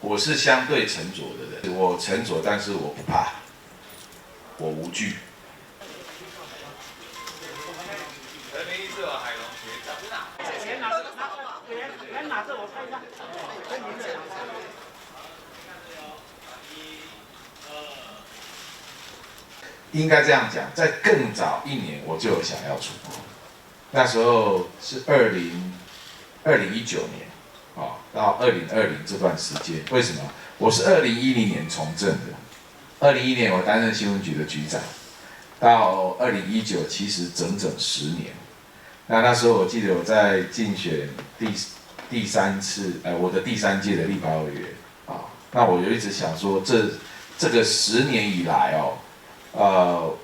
我是相对沉着的人，我沉着，但是我不怕，我无惧。拿着我看一下。应该这样讲，在更早1年我就有想要出国，那时候是2019年，到2020这段时间。为什么？我是2010年从政的，2011年我担任新闻局的局长，到2019其实整整10年。那时候我记得我在竞选第3次，我的第3届的立法委员啊。那我就一直想说，这个10年以来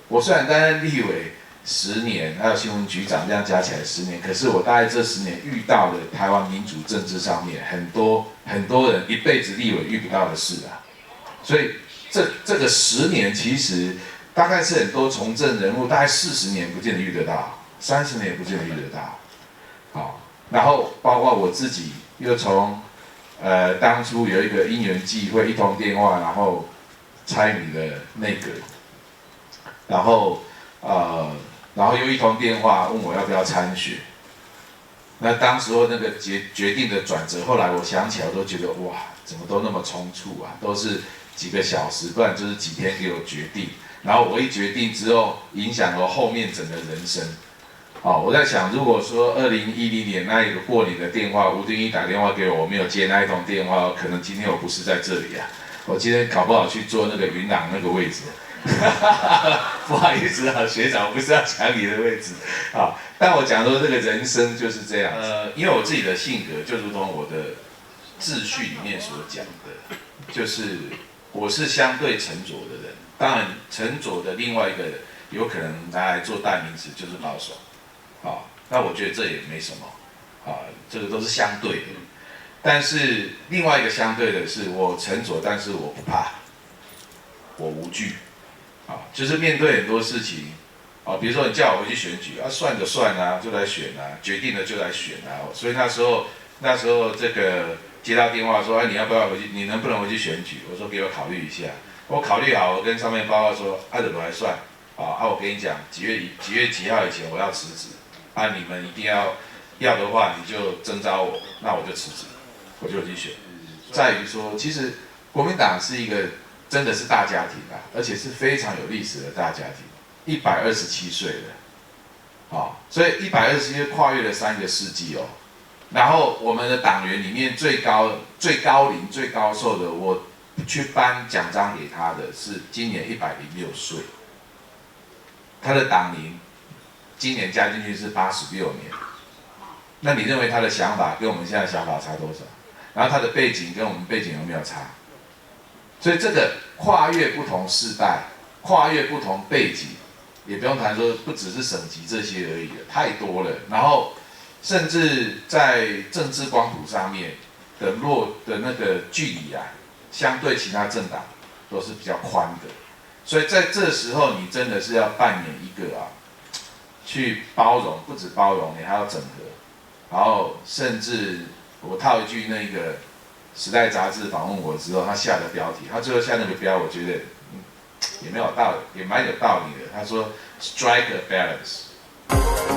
我虽然担任立委10年，还有新闻局长，这样加起来10年，可是我大概这10年遇到的台湾民主政治上面很多人一辈子立委遇不到的事啊。所以这个10年其实大概是很多从政人物大概40年不见得遇得到，30年也不见得遇得到。好，然后包括我自己又从当初有一个因缘际会，一通电话，然后参与了内阁，然后又一通电话问我要不要参选。那当时候那个决定的转折，后来我想起来，我都觉得哇，怎么都那么匆促啊，都是几个小时，不然就是几天给我决定。然后我一决定之后，影响了后面整个人生。我在想，如果说2010年那一个过年的电话，吴敦义打电话给我，我没有接那一通电话，可能今天我不是在这里啊，我今天搞不好去坐那个云朗那个位置。不好意思啊，学长，不是要抢你的位置啊。但我讲说这个人生就是这样。因为我自己的性格就如同我的秩序里面所讲的，就是我是相对沉着的人。当然，沉着的另外一个有可能拿来做代名词就是保守。那我觉得这也没什么，这个都是相对的。但是另外一个相对的是，我沉着，但是我不怕，我无惧。就是面对很多事情，比如说你叫我回去选举算就算啊，就来选啊，决定了就来选啊。所以那时候这个接到电话说，你要不要回去？你能不能回去选举？我说给我考虑一下。我考虑好，我跟上面报告说，怎么来算？我跟你讲，几月几号以前我要辞职。你们一定要的话，你就征召我，那我就辞职，我就去选。在于说，其实国民党是一个真的是大家庭啊，而且是非常有历史的大家庭，127岁了，所以127岁跨越了3个世纪哦。然后我们的党员里面最高龄、最高寿的，我去颁奖章给他的是今年106岁，他的党龄今年加进去是86年。那你认为他的想法跟我们现在想法差多少？然后他的背景跟我们背景有没有差？所以这个跨越不同世代，跨越不同背景，也不用谈说不只是省级这些而已了，太多了。然后甚至在政治光谱上面的那个距离啊，相对其他政党都是比较宽的。所以在这时候，你真的是要扮演一个去包容，不止包容，你还要整合。然后甚至我套一句那个《时代》杂志访问我之后，他下的标题，他最后下那个标，我觉得也蛮有道理的。他说 "Strike a balance"。